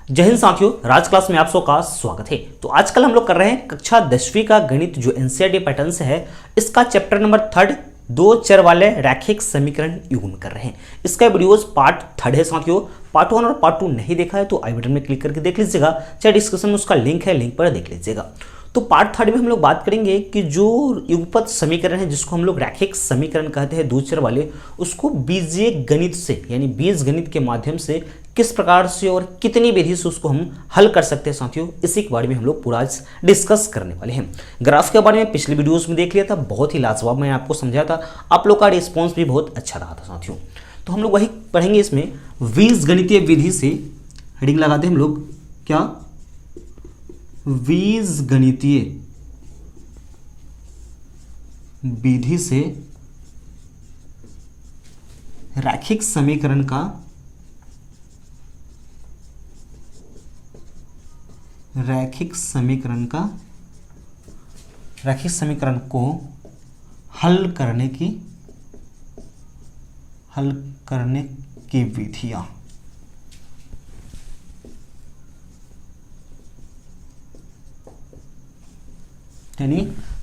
जय हिंद साथियों, राज क्लास में आप सबका स्वागत है। तो आजकल हम लोग कर रहे हैं कक्षा 10वीं का गणित जो एनसीईआरटी पैटर्न से है, इसका चैप्टर नंबर 3 दो चर वाले रैखिक समीकरण युग्म कर रहे हैं। इसका वीडियोस पार्ट 3 है साथियों। पार्ट 1 और पार्ट 2 नहीं देखा है तो आई बटन में क्लिक करके देख लीजिएगा, चाहे डिस्क्रिप्शन में उसका लिंक है, लिंक पर देख लीजिएगा। तो पार्ट 3 में हम लोग बात करेंगे कि जो युगपत समीकरण है जिसको हम लोग रैखिक समीकरण कहते हैं दो चर वाले, उसको बीजीय गणित से यानी बीज गणित के माध्यम से किस प्रकार से और कितनी विधि से उसको हम हल कर सकते हैं साथियों, इसी के बारे में हम लोग पूरा आज डिस्कस करने वाले हैं। ग्राफ के बारे में पिछले वीडियोस में देख लिया था, बहुत ही लाजवाब मैं आपको समझाया था, आप लोग का रिस्पॉन्स भी बहुत अच्छा रहा था साथियों। तो हम लोग वही पढ़ेंगे इसमें बीज गणितीय विधि से। हेडिंग लगाते हैं हम लोग क्या, बीज गणितीय विधि से रैखिक समीकरण को हल करने की विधियां। यानी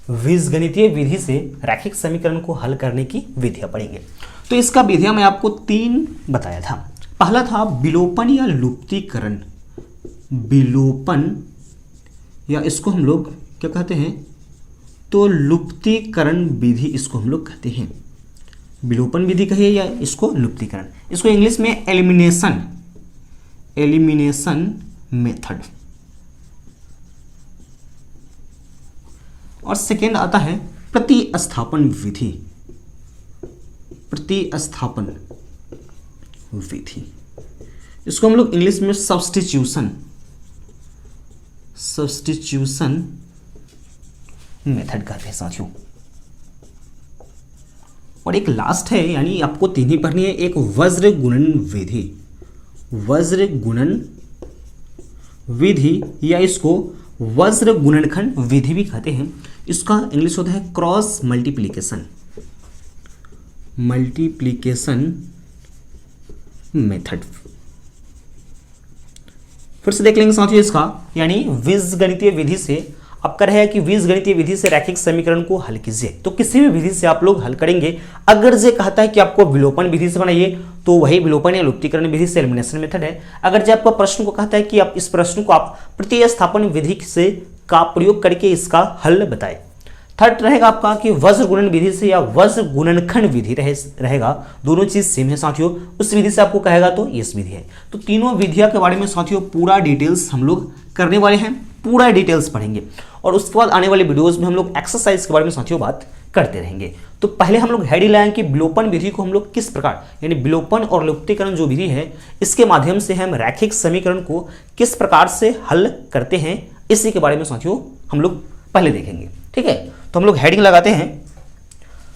बीजगणितीय विधि से रैखिक समीकरण को हल करने की विधियां पढ़ेंगे। तो इसका विधियां मैं आपको 3 बताया था। पहला था विलोपन या लुप्तीकरण। विलोपन या इसको हम लोग क्या कहते हैं, तो लुप्तीकरण विधि इसको हम लोग कहते हैं। विलोपन विधि कहिए या इसको लुप्तीकरण, इसको इंग्लिश में एलिमिनेशन मेथड। और सेकेंड आता है प्रतिस्थापन विधि। इसको हम लोग इंग्लिश में सब्स्टिट्यूशन मेथड कहते हैं साथियों। और एक लास्ट है, यानी आपको 3 ही पढ़नी है, एक वज्र गुणन विधि या इसको वज्र गुणनखंड विधि भी कहते हैं। इसका इंग्लिश होता है क्रॉस मल्टीप्लिकेशन मेथड। फिर से देख लेंगे साथियों इसका, यानी बीजगणितीय विधि से अब कर रहे हैं कि बीजगणितीय विधि से रैखिक समीकरण को हल कीजिए। तो किसी भी विधि से आप लोग हल करेंगे। अगर ये कहता है कि आपको विलोपन विधि से बनाइए तो वही विलोपन या लुप्तीकरण विधि से एलिमिनेशन मेथड है। अगर जब आपका प्रश्न को कहता है कि आप इस प्रश्न को आप प्रतिस्थापन विधि से का प्रयोग करके इसका हल बताएं। थर्ड रहेगा आपका कि वज्र गुणन विधि से या वज्र गुणनखंड विधि रहेगा। दोनों चीज सेम है साथियों। उस विधि से आपको कहेगा तो इस विधि है। तो तीनों विधियों के बारे में साथियों पूरा डिटेल्स हम लोग करने वाले हैं, पूरा डिटेल्स पढ़ेंगे। और उसके बाद आने वाले वीडियोस में हम लोग एक्सरसाइज के बारे में साथियों बात करते रहेंगे। तो पहले हम लोग हेडिंग लाएं कि विलोपन विधि को हम लोग किस प्रकार, यानी विलोपन और लुप्तीकरण जो विधि है इसके माध्यम से हम रैखिक समीकरण को किस प्रकार से हल करते हैं, इसी के बारे में साथियों हम लोग पहले देखेंगे। ठीक है, तो हम लोग हेडिंग लगाते हैं।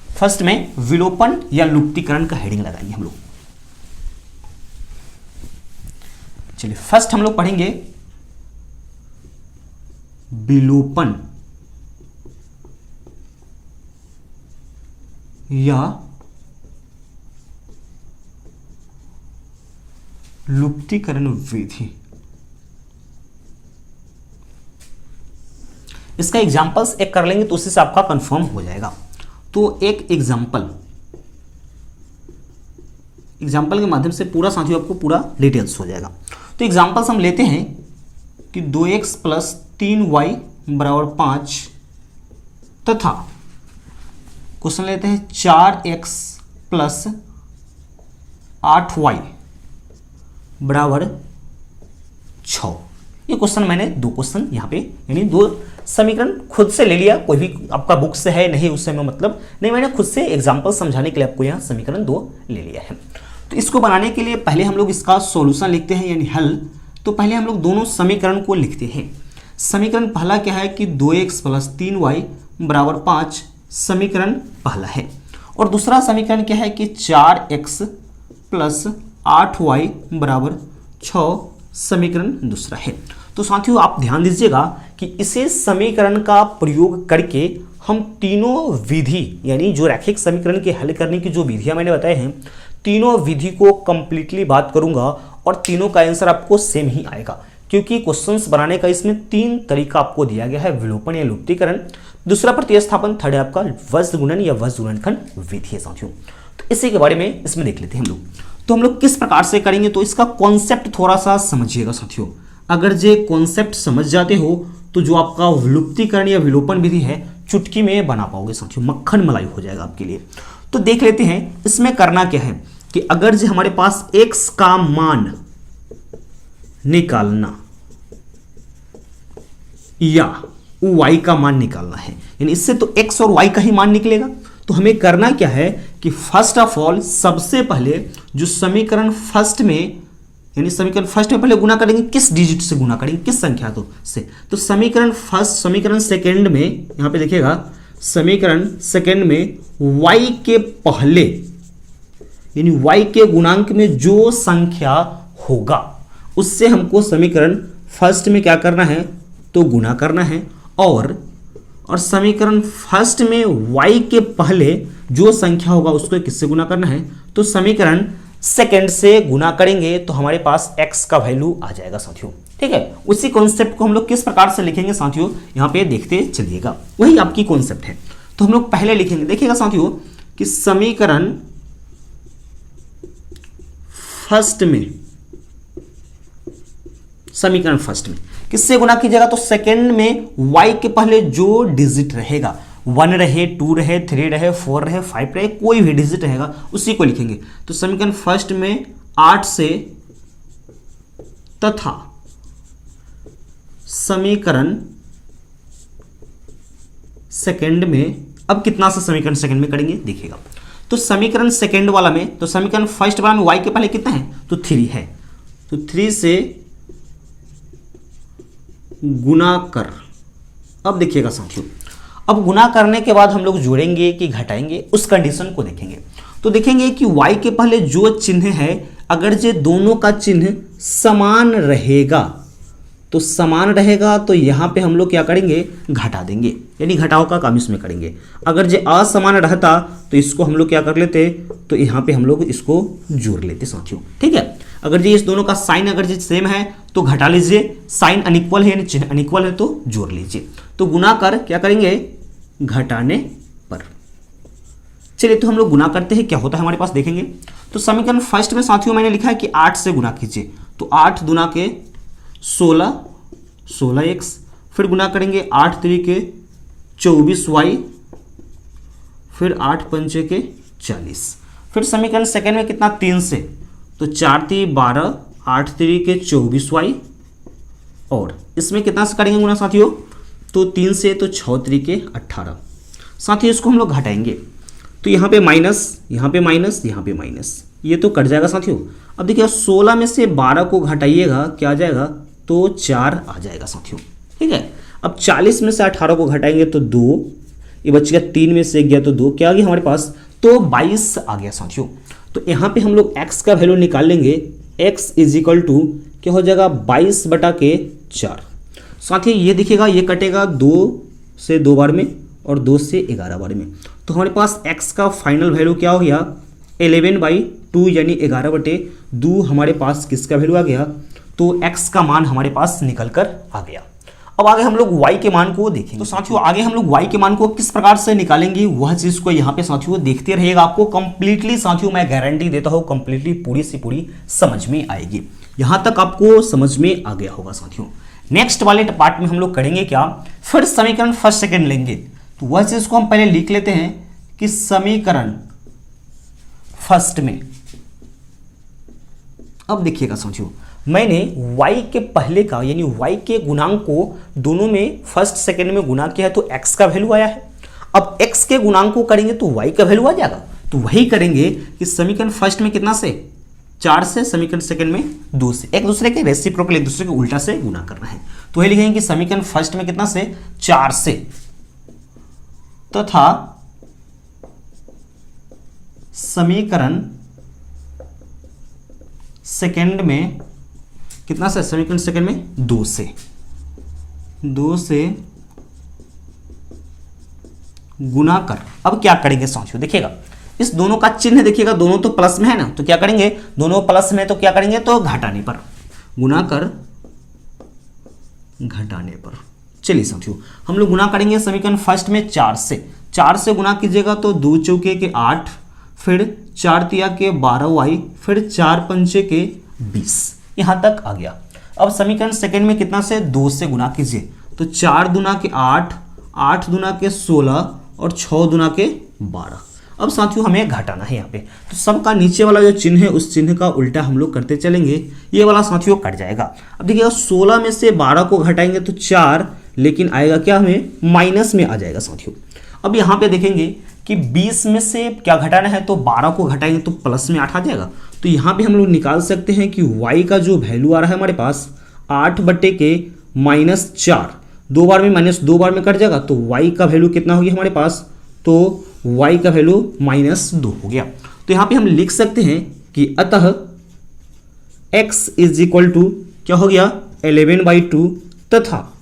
फर्स्ट में विलोपन या लुप्तीकरण का हेडिंग लगाएंगे हम लोग। चलिए फर्स्ट हम लोग पढ़ेंगे विलोपन या लुप्तीकरण विधि। इसका एग्जाम्पल्स एक कर लेंगे तो उससे से आपका कंफर्म हो जाएगा। तो एक एग्जाम्पल के माध्यम से पूरा साथियों आपको पूरा डिटेल्स हो जाएगा। तो एग्जाम्पल्स हम लेते हैं कि 2x + 3y = 5 तथा क्वेश्चन लेते हैं 4x + 8y = 6। ये क्वेश्चन मैंने 2 क्वेश्चन यहाँ पे यानी 2 समीकरण खुद से ले लिया, कोई भी आपका बुक से है नहीं उससे मैं मतलब नहीं, मैंने खुद से एग्जाम्पल समझाने के लिए आपको यहाँ समीकरण 2 ले लिया है। तो इसको बनाने के लिए पहले हम लोग इसका सॉल्यूशन लिखते हैं यानी हल। तो पहले हम लोग दोनों समीकरण को लिखते हैं। समीकरण पहला क्या है कि 2x + 3y = 5 समीकरण पहला है। और दूसरा समीकरण क्या है कि 4x + 8y = 6 समीकरण दूसरा है। तो साथियों आप ध्यान दीजिएगा कि इसे समीकरण का प्रयोग करके हम तीनों विधि यानी जो रैखिक समीकरण के हल करने की जो विधियां मैंने बताए हैं, तीनों विधि को कंप्लीटली बात करूंगा और तीनों का आंसर आपको सेम ही आएगा। क्योंकि क्वेश्चंस बनाने का इसमें 3 तरीका आपको दिया गया है, विलोपन या लुप्तीकरण, दूसरा प्रतिस्थापन, थर्ड है आपका वज्र गुणन या वज्र गुणनखंड विधि है साथियों। तो इसी के बारे में इसमें देख लेते हैं हम लोग। तो हम लोग किस प्रकार से करेंगे, तो इसका कॉन्सेप्ट थोड़ा सा समझिएगा साथियों। अगर ये कॉन्सेप्ट समझ जाते हो तो जो आपका विलुप्तीकरण या विलोपन विधि है चुटकी में बना पाओगे साथियों, मक्खन मलाई हो जाएगा आपके लिए। तो देख लेते हैं इसमें करना क्या है कि अगर जो हमारे पास x का मान निकालना या y का मान निकालना है, यानी इससे तो x और y का ही मान निकलेगा। तो हमें करना क्या है कि फर्स्ट ऑफ ऑल सबसे पहले जो समीकरण फर्स्ट में, यानी समीकरण फर्स्ट में पहले गुना करेंगे, किस डिजिट से गुना करेंगे, किस संख्या से। तो समीकरण फर्स्ट, समीकरण सेकंड में यहां पे देखिएगा, समीकरण सेकंड में y के पहले यानी y के गुणांक में जो संख्या होगा उससे हमको समीकरण फर्स्ट में क्या करना है, तो गुना करना है। और समीकरण फर्स्ट में y के पहले जो संख्या होगा उसको किससे गुना करना है, तो समीकरण सेकंड से गुना करेंगे तो हमारे पास x का वैल्यू आ जाएगा साथियों। ठीक है, उसी कॉन्सेप्ट को हम लोग किस प्रकार से लिखेंगे साथियों, यहां पे देखते चलिएगा, वही आपकी कॉन्सेप्ट है। तो हम लोग पहले लिखेंगे, देखिएगा साथियों कि समीकरण फर्स्ट में किससे गुना कीजिएगा, तो सेकंड में y के पहले जो डिजिट रहेगा, 1 रहे, 2 रहे, 3 रहे, 4 रहे, 5 रहे, कोई भी डिजिट रहेगा उसी को लिखेंगे। तो समीकरण फर्स्ट में 8 से तथा समीकरण सेकंड में, अब कितना से समीकरण सेकंड में करेंगे देखिएगा। तो समीकरण सेकंड वाला में, तो समीकरण फर्स्ट वाला में y के पहले कितना है, तो 3 है, तो 3 से गुना कर। अब देखिएगा साथियों, अब गुना करने के बाद हम लोग जोड़ेंगे कि घटाएंगे, उस कंडीशन को देखेंगे। तो देखेंगे कि y के पहले जो चिन्ह है, अगर ये दोनों का चिन्ह समान रहेगा, तो समान रहेगा तो यहां पे हम लोग क्या करेंगे, घटा देंगे, यानी घटाव का काम इसमें करेंगे। अगर ये असमान रहता तो इसको हम लोग क्या कर लेते, तो यहां पे हम लोग इसको जोड़ लेते साथियों। ठीक है, अगर ये इस दोनों का साइन अगर ये सेम है तो घटा लीजिए, साइन अनइक्वल है यानी चिन्ह अनइक्वल है तो जोड़ लीजिए। तो गुना कर क्या करेंगे, घटाने पर। चलिए तो हम लोग गुना करते हैं, क्या होता है हमारे पास देखेंगे। तो समीकरण फर्स्ट में साथियों मैंने लिखा है कि 8 से गुना कीजिए, तो 8 दूना के 16, 16x, फिर गुना करेंगे 8 3 के 24y, फिर 8 पंचे के 40। फिर समीकरण सेकंड में कितना, 3 से, तो 4 3 12, 8 3 के 24y, और इसमें कितना से करेंगे गुना साथियों, तो 3 से, तो 6 3 के 18। साथियों इसको हम लोग घटाएंगे, तो यहाँ पे माइनस, यहाँ पे माइनस, यहाँ पे माइनस, ये तो कट जाएगा साथियों। अब देखिए 16 में से 12 को घटाइएगा, क्या आ जाएगा, तो 4 आ जाएगा साथियों। ठीक है, अब 40 में से 18 को घटाएंगे तो 2, ये बच गया, 3 में से 1 गया तो 2, क्या आ गया हमारे पास, तो 22 आ गया साथियों। तो यहाँ पे हम लोग x का वैल्यू निकाल लेंगे, x इज इक्वल टू क्या हो जाएगा, 22/4। साथियों ये देखिएगा, ये कटेगा 2 से 2 बार में और 2 से 11 बार में, तो हमारे पास x का फाइनल वैल्यू क्या हो गया, 11/2 यानी 11/2 हमारे पास किसका वैल्यू आ गया, तो x का मान हमारे पास निकल कर आ गया। अब आगे हम लोग y के मान को देखेंगे। तो साथियों आगे हम लोग y के मान को किस प्रकार से निकालेंगे, वह चीज को यहाँ पे साथियों देखते रहिएगा, आपको कंप्लीटली साथियों मैं गारंटी देता हूँ कंप्लीटली पूरी से पूरी समझ में आएगी। यहाँ तक आपको समझ में आ गया होगा साथियों। नेक्स्ट वाले पार्ट में हम लोग करेंगे क्या, फिर समीकरण फर्स्ट सेकंड लेंगे, तो वह चीज को हम पहले लिख लेते हैं कि समीकरण फर्स्ट में। अब देखिएगा साथियों, मैंने y के पहले का यानी y के गुणांक को दोनों में फर्स्ट सेकंड में गुना किया है तो x का वैल्यू आया है। अब x के गुणांक को करेंगे तो y का वैल्यू आ जाएगा, तो वही करेंगे कि समीकरण फर्स्ट में कितना से, 4 से, समीकरण सेकंड में 2 से, एक दूसरे के रेसिप्रोकल एक दूसरे के उल्टा से गुना करना है। तो वही लिखेंगे कि समीकरण फर्स्ट में कितना से, 4 से, तथा समीकरण सेकंड में कितना से, समीकरण सेकंड में 2 से गुना कर। अब क्या करेंगे साथियों देखिएगा, इस दोनों का चिन्ह देखिएगा, दोनों तो प्लस में है ना, तो क्या करेंगे, दोनों प्लस में तो क्या करेंगे, तो घटाने पर गुना कर घटाने पर। चलिए साथियों, हम लोग गुना करेंगे समीकरण फर्स्ट में 4 से। 4 से गुना कीजिएगा तो 2 चौके के 8, फिर 4 तिया के 12y, फिर 4 पंचे के 20, यहाँ तक आ गया। अब समीकरण सेकंड में कितना से 2 से गुना कीजिए तो 4 दूना के 8, 8 दूना के 16 और 6 दूना के 12। अब साथियों हमें घटाना है यहाँ पे, तो सबका नीचे वाला जो चिन्ह है उस चिन्ह का उल्टा हम लोग करते चलेंगे, ये वाला साथियों कट जाएगा। अब देखिएगा 16 में से 12 को घटाएंगे तो 4, लेकिन आएगा क्या, हमें माइनस में आ जाएगा साथियों। अब यहाँ पे देखेंगे कि 20 में से क्या घटाना है, तो 12 को घटाएंगे तो प्लस में 8 आ जाएगा। तो यहाँ पे हम लोग निकाल सकते हैं कि y का जो वैल्यू आ रहा है हमारे पास 8/-4, 2 बार में माइनस 2 बार में कट जाएगा, तो y का वैल्यू कितना हो गया हमारे पास, तो y का वैल्यू -2 हो गया। तो यहाँ पे हम लिख सकते हैं कि अतः x इज इक्वल टू क्या हो गया 11/2 तथा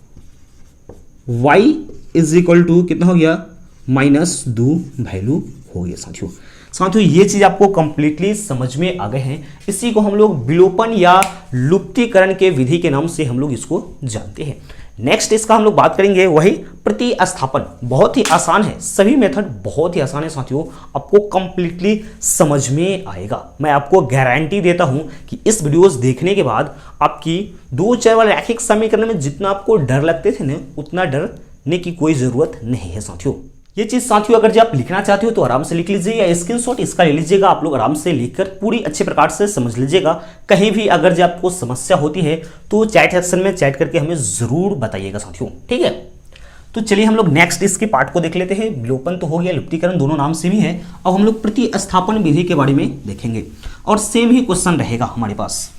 y इज इक्वल टू कितना हो गया -2 वैल्यू हो गया। साथियों ये चीज आपको कंप्लीटली समझ में आ गए हैं। इसी को हम लोग विलोपन या लुप्तीकरण के विधि के नाम से हम लोग इसको जानते हैं। नेक्स्ट इसका हम लोग बात करेंगे वही प्रतिस्थापन। बहुत ही आसान है, सभी मेथड बहुत ही आसान है साथियों, आपको कंप्लीटली समझ में आएगा। मैं आपको गारंटी देता हूं कि इस वीडियोस देखने के बाद आपकी 2 चर वाले रैखिक समीकरण में जितना आपको डर लगते थे ना, उतना डरने की कोई जरूरत नहीं है साथियों। ये चीज साथियों अगर जो आप लिखना चाहते हो तो आराम से लिख लीजिए या स्क्रीनशॉट इसका ले लीजिएगा। आप लोग आराम से लिखकर पूरी अच्छे प्रकार से समझ लीजिएगा। कहीं भी अगर जो आपको समस्या होती है तो चैट सेक्शन में चैट करके हमें जरूर बताइएगा साथियों, ठीक है। तो चलिए हम लोग नेक्स्ट इसके पार्ट को देख लेते हैं। विलोपन तो हो गया, लुप्तीकरण दोनों नाम से भी है। अब हम लोग प्रतिस्थापन विधि के बारे में देखेंगे और सेम ही क्वेश्चन रहेगा हमारे पास,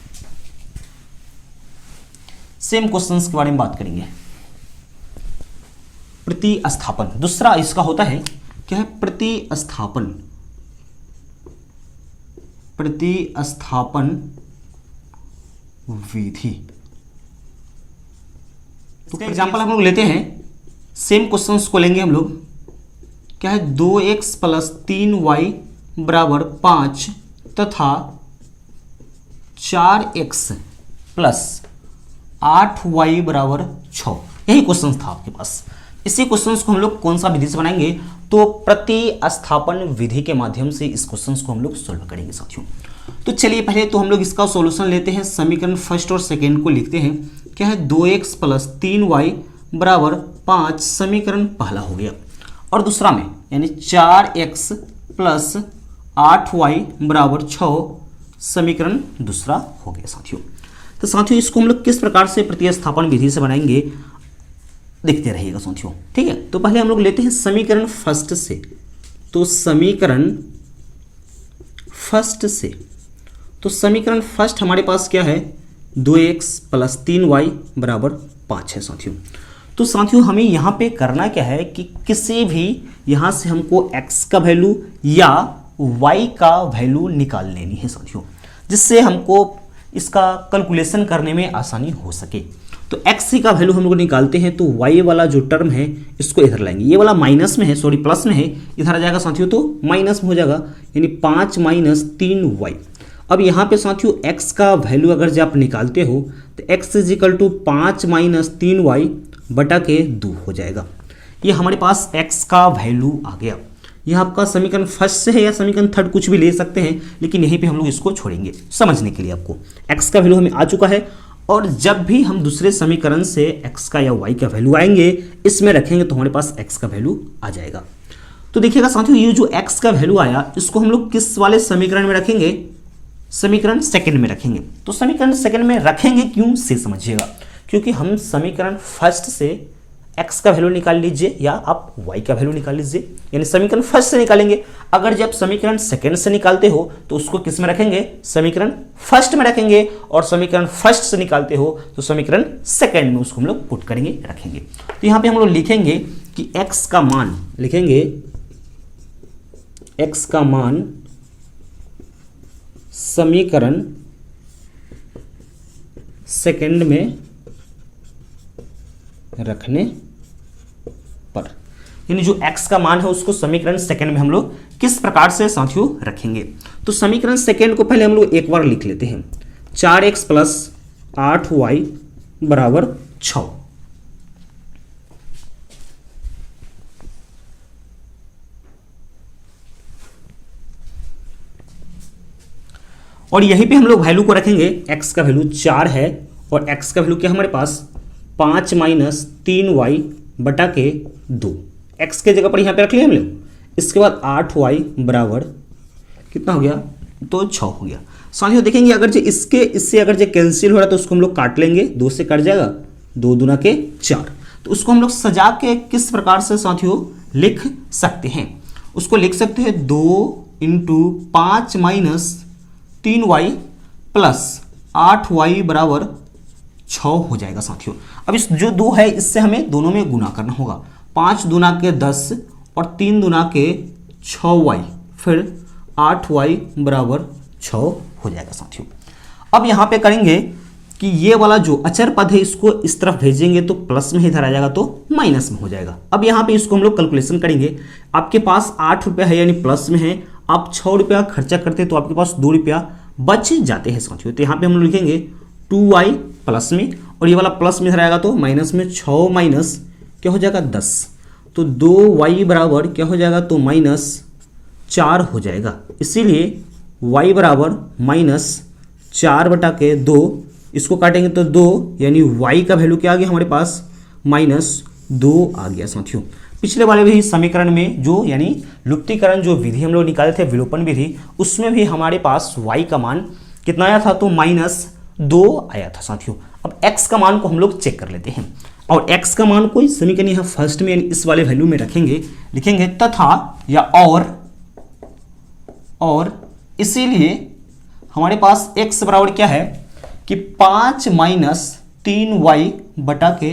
सेम क्वेश्चन के बारे में बात करेंगे। प्रतिस्थापन दूसरा इसका होता है क्या है, प्रतिस्थापन विधि। तो एग्जांपल हम लोग लेते हैं, सेम क्वेश्चंस को लेंगे हम लोग। क्या है 2x + 3y = 5 तथा 4x + 8y = 6। यही क्वेश्चन था आपके पास। इसी क्वेश्चंस को हम लोग कौन सा विधि से बनाएंगे, तो प्रतिस्थापन विधि के माध्यम से इस क्वेश्चंस को हम लोग सोल्व करेंगे साथियों। तो चलिए पहले तो हम लोग इसका सॉल्यूशन लेते हैं। समीकरण फर्स्ट और सेकंड को लिखते हैं। क्या है 2x + 3y = 5, समीकरण पहला हो गया। और दूसरा में यानी 4x + 8y = 6, समीकरण दूसरा हो गया साथियों। तो साथियों इसको हम लोग किस प्रकार से प्रतिस्थापन विधि से बनाएंगे देखते रहिएगा साथियों, ठीक है। तो पहले हम लोग लेते हैं समीकरण फर्स्ट से। तो समीकरण फर्स्ट हमारे पास क्या है 2x + 3y = 5 है साथियों। तो साथियों हमें यहाँ पे करना क्या है कि किसी भी यहाँ से हमको x का वैल्यू या y का वैल्यू निकाल लेनी है साथियों, जिससे हमको इसका कैलकुलेशन करने में आसानी हो सके। तो x का वैल्यू हम लोग निकालते हैं तो y वाला जो टर्म है इसको इधर लाएंगे। ये वाला माइनस में है, सॉरी प्लस में है, इधर आ जाएगा साथियों तो माइनस में हो जाएगा, यानी 5 - 3y। अब यहाँ पे साथियों x का वैल्यू अगर जब आप निकालते हो तो x = 5 - 3y / 2 हो जाएगा। ये हमारे पास x का वैल्यू आ गया। यह आपका समीकरण फर्स्ट से है या समीकरण थर्ड कुछ भी ले सकते हैं, लेकिन यहीं पे हम लोग इसको छोड़ेंगे समझने के लिए। आपको x का वैल्यू हमें आ चुका है और जब भी हम दूसरे समीकरण से x का या y का वैल्यू आएंगे इसमें रखेंगे तो हमारे पास x का वैल्यू आ जाएगा। तो देखिएगा साथियों ये जो x का वैल्यू आया इसको हम लोग किस वाले समीकरण में रखेंगे, समीकरण सेकंड में रखेंगे। तो समीकरण सेकंड में रखेंगे क्यों से समझिएगा, क्योंकि हम समीकरण फर्स्ट से x का वैल्यू निकाल लीजिए या आप y का वैल्यू निकाल लीजिए, यानी समीकरण फर्स्ट से निकालेंगे। अगर जब समीकरण सेकंड से निकालते हो तो उसको किस में रखेंगे, समीकरण फर्स्ट में रखेंगे, और समीकरण फर्स्ट से निकालते हो तो समीकरण सेकंड में उसको हम लोग पुट करेंगे, रखेंगे। तो यहाँ पे हम लोग लिखेंगे कि x का मान लिखेंगे, x का मान समीकरण सेकंड में रखने पर, यानी जो x का मान है उसको समीकरण सेकंड में हम लोग किस प्रकार से साथियों रखेंगे। तो समीकरण सेकंड को पहले हम लोग एक बार लिख लेते हैं। 4x + 8y = 6, और यहीं पे हम लोग वैल्यू को रखेंगे, x का वैल्यू 4 है और x का वैल्यू क्या हमारे पास 5 माइनस 3y बटा के 2, x के जगह पर यहाँ पे रख लिया हम लोग। इसके बाद 8y बराबर कितना हो गया, तो 6 हो गया। साथियों देखेंगे अगर जो इससे अगर जो कैंसिल हो रहा है तो उसको हम लोग काट लेंगे, 2 से कट जाएगा, 2 दूना के 4। तो उसको हम लोग सजा के किस प्रकार से साथियों लिख सकते हैं, उसको लिख सकते हैं 2 into 5 minus 3y plus 8y बराबर 6 हो जाएगा साथियों। अब इस जो 2 है इससे हमें दोनों में गुना करना होगा, 5 दूना के 10 और 3 दूना के 6y, फिर 8y बराबर 6 हो जाएगा साथियों। अब यहाँ पे करेंगे कि ये वाला जो अचर पद है इसको इस तरफ भेजेंगे तो प्लस में इधर आ जाएगा तो माइनस में हो जाएगा। अब यहाँ पे इसको हम लोग कैलकुलेशन करेंगे, आपके पास 8 रुपया है यानी प्लस में है, आप 6 रुपया खर्चा करते तो आपके पास 2 रुपया बच जाते हैं साथियों। तो यहाँ पे हम लोग लिखेंगे 2y प्लस में, और ये वाला प्लस में इधर आएगा तो माइनस में, 6 माइनस क्या हो जाएगा 10, तो 2y बराबर क्या हो जाएगा तो माइनस 4 हो जाएगा। इसीलिए y बराबर माइनस 4 बटा के 2, इसको काटेंगे तो 2 यानी y का वैल्यू क्या आ गया हमारे पास माइनस 2 आ गया साथियों। पिछले वाले भी समीकरण में जो यानी लुप्तीकरण जो विधि हम लोग निकाले थे विलोपन विधि, उसमें भी हमारे पास y का मान कितना आया था तो माइनस 2 आया था साथियों। अब x का मान को हम लोग चेक कर लेते हैं, और x का मान कोई समीकरण यहाँ फर्स्ट में यानी इस वाले वैल्यू में रखेंगे, लिखेंगे तथा या और इसीलिए हमारे पास x बराबर क्या है कि 5 माइनस 3y बटा के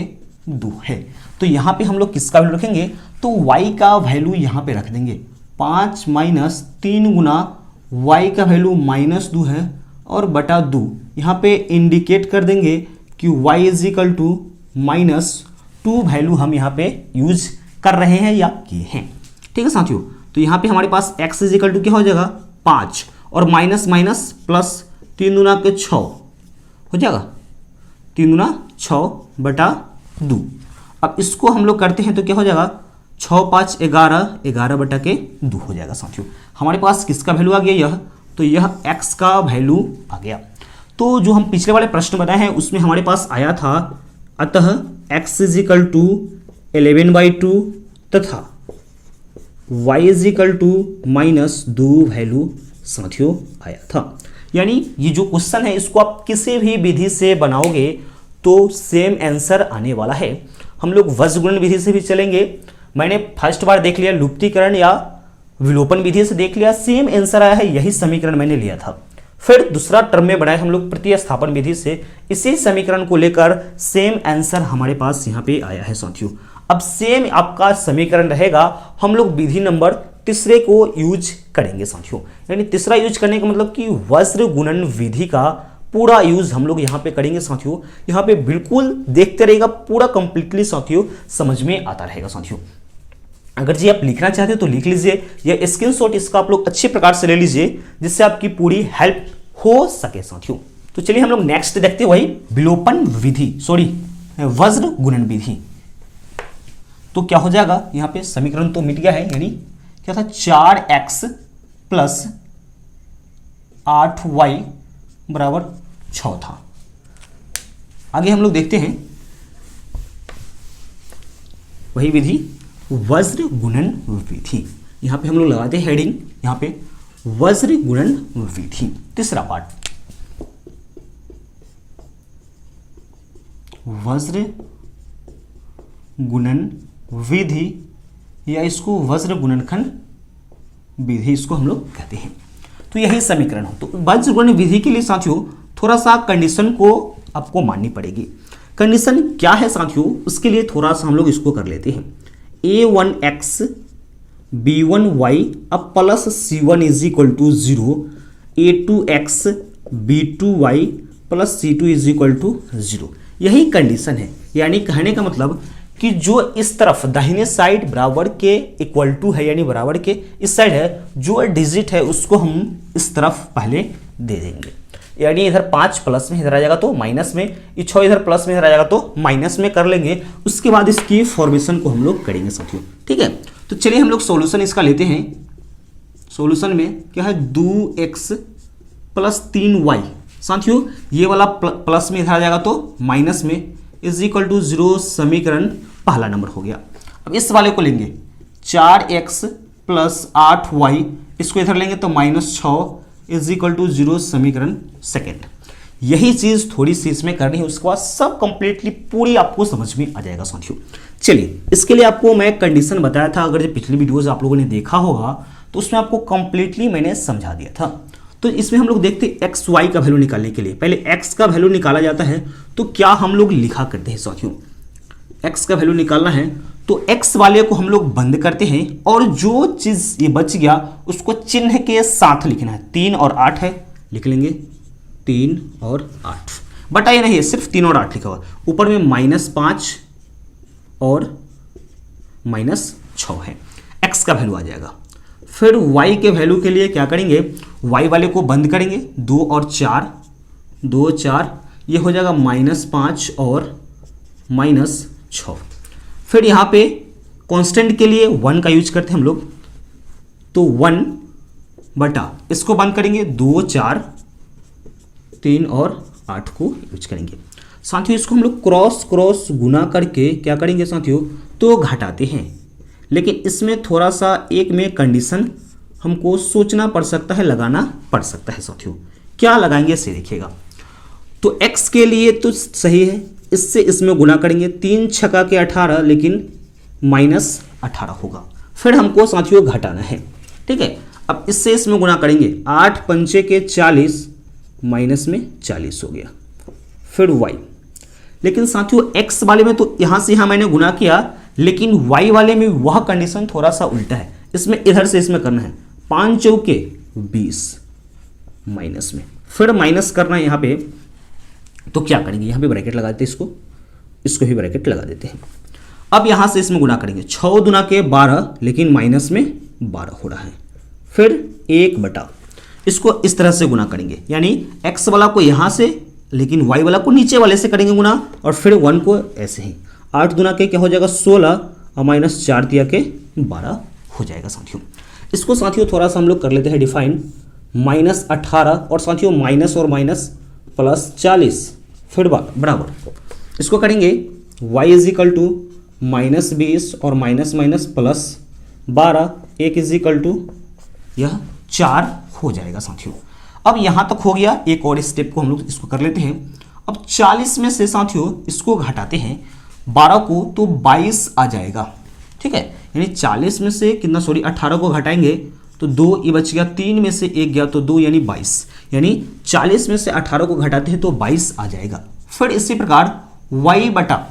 2 है। तो यहाँ पे हम लोग किसका वैल्यू रखेंगे तो y का वैल्यू यहाँ पे रख देंगे, 5 माइनस 3 गुना y का वैल्यू माइनस 2 है और बटा 2, यहाँ पे इंडिकेट कर देंगे कि y is equal to minus 2 value हम यहाँ पे यूज कर रहे हैं या किए हैं। ठीक है साथियों, तो यहाँ पे हमारे पास x इज इक्वल टू क्या हो जाएगा 5 और माइनस माइनस प्लस 3 दूना के 6 हो जाएगा, 3 दूना 6 बटा 2। अब इसको हम लोग करते हैं तो क्या हो जाएगा 6 5 11, 11 बटा के 2 हो जाएगा साथियों। हमारे पास किसका वैल्यू आ गया यह, तो यह x का वैल्यू आ गया। तो जो हम पिछले वाले प्रश्न बनाए हैं उसमें हमारे पास आया था अतः x इज इक्वल टू 11/2 तथा y is equal to minus 2 value साथियों आया था। यानी ये जो क्वेश्चन है इसको आप किसी भी विधि से बनाओगे तो सेम आंसर आने वाला है। हम लोग वज्रगुणन विधि से भी चलेंगे, मैंने फर्स्ट बार देख लिया लुप्तीकरण या विलोपन विधि से देख लिया, सेम आंसर आया है, यही समीकरण मैंने लिया था। फिर दूसरा टर्म में बनाए हम लोग प्रतिस्थापन विधि से, इसी समीकरण को लेकर सेम आंसर हमारे पास यहाँ पे आया है साथियों। अब सेम आपका समीकरण रहेगा, हम लोग विधि नंबर तीसरे को यूज करेंगे साथियों। यानी तीसरा यूज करने का मतलब कि वज्र गुणन विधि का पूरा यूज हम लोग यहाँ पे करेंगे साथियों। यहाँ पे बिल्कुल देखते रहेगा, पूरा कंप्लीटली साथियों समझ में आता रहेगा साथियों। अगर जी आप लिखना चाहते हैं तो लिख लीजिए, या स्क्रीनशॉट इसका आप लोग अच्छे प्रकार से ले लीजिए जिससे आपकी पूरी हेल्प हो सके साथियों। तो चलिए हम लोग नेक्स्ट देखते हैं वही विलोपन विधि, वज्र गुणन विधि। तो क्या हो जाएगा यहाँ पे समीकरण तो मिट गया है, यानी क्या था 4x प्लस 8y बराबर 6 था। आगे हम लोग देखते हैं वही विधि वज्र गुणन विधि। यहां पे हम लोग लगाते हैं हेडिंग, यहां पे वज्र गुणन विधि तीसरा पार्ट, वज्र गुणन विधि या इसको वज्र गुणनखंड विधि इसको हम लोग कहते हैं। तो यही समीकरण हो। तो वज्र गुणन विधि के लिए साथियों थोड़ा सा कंडीशन को आपको माननी पड़ेगी। कंडीशन क्या है साथियों, उसके लिए थोड़ा सा हम लोग इसको कर लेते हैं। a1x b1y अब plus c1 is equal to 0, a2x b2y plus c2 is equal to 0। यही कंडीशन है, यानी कहने का मतलब कि जो इस तरफ दाहिने साइड बराबर के इक्वल टू है, यानी बराबर के इस साइड है, जो डिजिट है उसको हम इस तरफ पहले दे देंगे। यानी इधर 5 प्लस में इधर आ जाएगा तो माइनस में, ये 6 इधर प्लस में इधर आ जाएगा तो माइनस में कर लेंगे। उसके बाद इसकी फॉर्मेशन को हम लोग करेंगे साथियों। ठीक है, तो चलिए हम लोग सॉल्यूशन इसका लेते हैं। सॉल्यूशन में क्या है 2x प्लस 3y, साथियों ये वाला प्लस में इधर आ जाएगा तो माइनस में, इज इक्वल टू 0 समीकरण पहला नंबर हो गया। अब इस वाले को लेंगे 4x प्लस 8y, इसको इधर लेंगे तो -6 इज इक्वल टू 0 समीकरण सेकेंड। यही चीज थोड़ी सी इसमें करनी है, उसके बाद सब कंप्लीटली पूरी आपको समझ में आ जाएगा साथियों। चलिए इसके लिए आपको मैं कंडीशन बताया था, अगर जो पिछली वीडियोस आप लोगों ने देखा होगा तो उसमें आपको कंप्लीटली मैंने समझा दिया था। तो इसमें हम लोग देखते हैं एक्स वाई का वैल्यू निकालने के लिए पहले एक्स का वैल्यू निकाला जाता है तो क्या हम लोग लिखा करते हैं साथियों। एक्स का वैल्यू निकालना है तो एक्स वाले को हम लोग बंद करते हैं और जो चीज ये बच गया उसको चिन्ह के साथ लिखना है। 3 और 8 है, लिख लेंगे 3 और 8, बटा ये नहीं है, सिर्फ 3 और 8 लिखा हुआ। ऊपर में -5 और -6 है, एक्स का वैल्यू आ जाएगा। फिर y के वैल्यू के लिए क्या करेंगे, y वाले को बंद करेंगे, 2 और 4, 2 4, ये हो जाएगा -5 और -6। फिर यहाँ पे कांस्टेंट के लिए 1 का यूज करते हैं हम लोग, तो 1 बटा इसको बंद करेंगे, 2 4 3 और 8 को यूज करेंगे। साथियों इसको हम लोग क्रॉस क्रॉस गुना करके क्या करेंगे साथियों, तो घटाते हैं। लेकिन इसमें थोड़ा सा एक में कंडीशन हमको सोचना पड़ सकता है, लगाना पड़ सकता है साथियों। क्या लगाएंगे इसे देखिएगा। तो x के लिए तो सही है, इससे इसमें गुना करेंगे, 3 छक्का के 18 लेकिन -18 होगा। फिर हमको साथियों घटाना है, ठीक है। अब इससे इसमें गुना करेंगे, 8 पंचे के 40 माइनस में 40 हो गया। फिर y, लेकिन साथियों x वाले में तो यहाँ से यहाँ मैंने गुना किया, लेकिन y वाले में वह कंडीशन थोड़ा सा उल्टा है। इसमें इधर से इसमें करना है, 5 चौके 20 माइनस में, फिर माइनस करना है यहाँ पे। तो क्या करेंगे, यहाँ पे ब्रैकेट लगा देते हैं, इसको भी ब्रैकेट लगा देते हैं। अब यहाँ से इसमें गुना करेंगे, 6 दुना के 12 लेकिन माइनस में 12 हो रहा है। फिर 1 बटा, इसको इस तरह से गुना करेंगे, यानी x वाला को यहाँ से लेकिन y वाला को नीचे वाले से करेंगे गुना, और फिर 1 को ऐसे ही। 8 दुना के क्या हो जाएगा 16 और -4 दिया के 12 हो जाएगा साथियों। इसको साथियों थोड़ा सा हम लोग कर लेते हैं डिफाइन, -18 और साथियों माइनस और माइनस प्लस 40, फिर बराबर इसको करेंगे y इज इक्वल टू -20 और minus minus plus 12, 1 is equal to यह 4 हो जाएगा साथियों। अब यहाँ तक हो गया, एक और स्टेप को हम लोग इसको कर लेते हैं। अब 40 में से साथियों इसको घटाते हैं 12 को, तो 22 आ जाएगा, ठीक है। यानी 40 में से कितना 18 को घटाएंगे तो 2 ये बच गया, 3 में से 1 गया तो 2 यानी 22, यानी 40 में से 18 को घटाते हैं तो 22 आ जाएगा। फिर इसी प्रकार y बटा,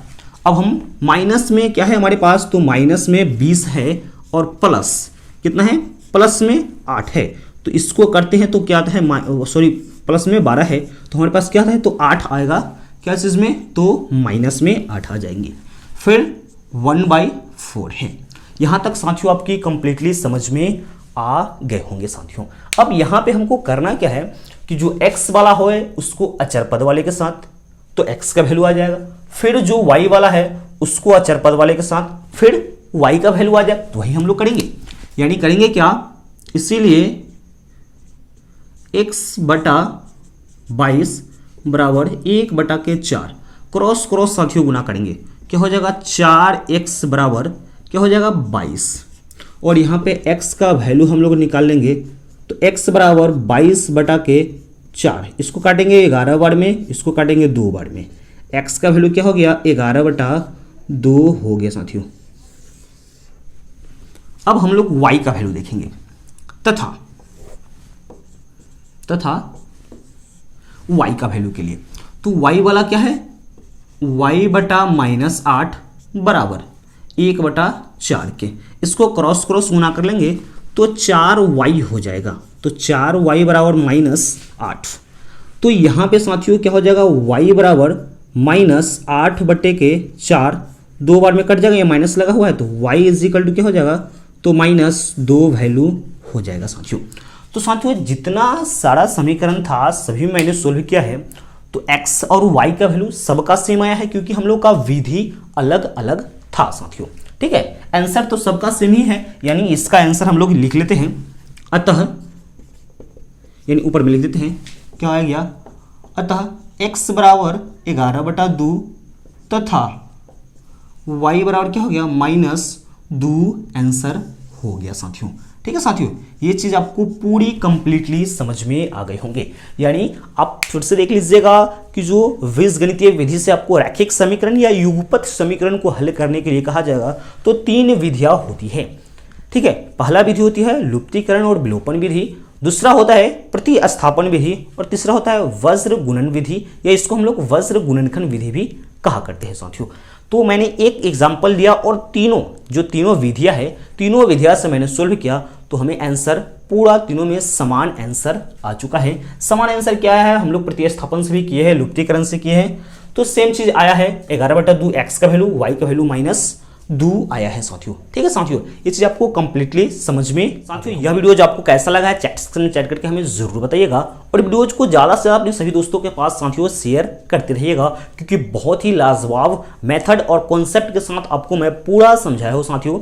अब हम माइनस में क्या है हमारे पास, तो माइनस में 20 है और प्लस कितना है, प्लस में 8 है, तो इसको करते हैं तो क्या आता है, प्लस में 12 है तो हमारे पास क्या आता है, तो 8 आएगा क्या चीज़ में, तो माइनस में 8 आ जाएंगे। फिर 1/4 है। यहाँ तक साथियों आपकी कंप्लीटली समझ में आ गए होंगे साथियों। अब यहाँ पे हमको करना क्या है कि जो x वाला हो उसको अचर पद वाले के साथ, तो x का वैल्यू आ जाएगा। फिर जो y वाला है उसको अचर पद वाले के साथ, फिर y का वैल्यू आ जाएगा। तो वही हम लोग करेंगे, यानी करेंगे क्या, इसीलिए x बटा 22 बराबर 1 बटा के 4, क्रॉस क्रॉस साथियों गुना करेंगे, क्या हो जाएगा 4x बराबर क्या हो जाएगा 22, और यहाँ पे x का वैल्यू हम लोग निकाल लेंगे, तो x बराबर 22 बटा के 4, इसको काटेंगे 11 बार में, इसको काटेंगे 2 बार में, x का वैल्यू क्या हो गया 11 बटा 2 हो गया साथियों। अब हम लोग y का वैल्यू देखेंगे, तथा y का वैल्यू के लिए, तो y वाला क्या है, y बटा -8 बराबर 1 बटा 4 के, इसको क्रॉस क्रॉस गुना कर लेंगे तो 4y हो जाएगा, तो 4y बराबर -8। तो यहाँ पे साथियों क्या हो जाएगा, y बराबर -8 बटे के 4, 2 बार में कट जाएगा, ये माइनस लगा हुआ है, तो y इज इक्वल टू क्या हो जाएगा, तो -2 वैल्यू हो जाएगा साथियों। तो साथियों जितना सारा समीकरण था सभी मैंने सोल्व किया है, तो x और y का वैल्यू सबका सेम आया है, क्योंकि हम लोग का विधि अलग अलग था साथियों, ठीक है। आंसर तो सबका सेम ही है, यानी इसका आंसर हम लोग लिख लेते हैं। अतः यानी ऊपर में लिख देते हैं क्या आ गया, अतः x बराबर 11/2 तथा y बराबर क्या हो गया -2 आंसर हो गया साथियों। ठीक है साथियों, ये चीज आपको पूरी कंप्लीटली समझ में आ गई होंगे। यानी आप फिर से देख लीजिएगा कि जो बीजगणितीय विधि से आपको रैखिक समीकरण या युगपत समीकरण को हल करने के लिए कहा जाएगा तो 3 विधियां होती है। ठीक है, पहला विधि होती है लुप्तीकरण और विलोपन विधि, दूसरा होता है प्रतिस्थापन विधि और तीसरा होता है वज्र गुणन विधि, या इसको हम लोग वज्र गुणनखंड विधि भी कहा करते हैं साथियों। तो मैंने एक एग्जाम्पल दिया और तीनों विधियां है, तीनों विधियां से मैंने सोल्व किया तो हमें आंसर पूरा तीनों में समान आंसर आ चुका है। समान आंसर क्या है, हम लोग प्रतिस्थापन से भी किए हैं, लुप्तीकरण से किए हैं, तो सेम चीज आया है 11/2 x का वैल्यू, y का वैल्यू -2 आया है साथियों। ठीक है साथियों, ये चीज आपको कंप्लीटली समझ में। साथियों यह वीडियो आपको कैसा लगा है चैट सेक्शन में चैट करके हमें जरूर बताइएगा और वीडियोज को ज्यादा से ज्यादा अपने सभी दोस्तों के पास साथियों शेयर करते रहिएगा, क्योंकि बहुत ही लाजवाब मेथड और कॉन्सेप्ट के साथ आपको मैं पूरा समझाया हूं साथियों।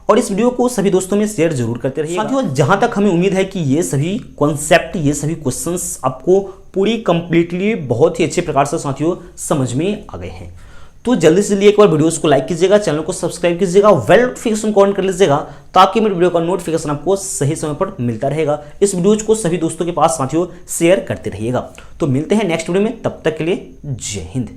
और इस वीडियो को सभी दोस्तों में शेयर जरूर करते रहिएगा साथियों। जहां तक हमें उम्मीद है कि ये सभी कॉन्सेप्ट, ये सभी क्वेश्चंस आपको पूरी कंप्लीटली बहुत ही अच्छे प्रकार से साथियों समझ में आ गए हैं। तो जल्दी से जल्दी एक बार वीडियोस को लाइक कीजिएगा, चैनल को सब्सक्राइब कीजिएगा, बेल नोटिफिकेशन को ऑन कर लीजिएगा ताकि मेरे वीडियो का नोटिफिकेशन आपको सही समय पर मिलता रहेगा। इस वीडियोज को सभी दोस्तों के पास साथियों शेयर करते रहिएगा। तो मिलते हैं नेक्स्ट वीडियो में, तब तक के लिए जय हिंद।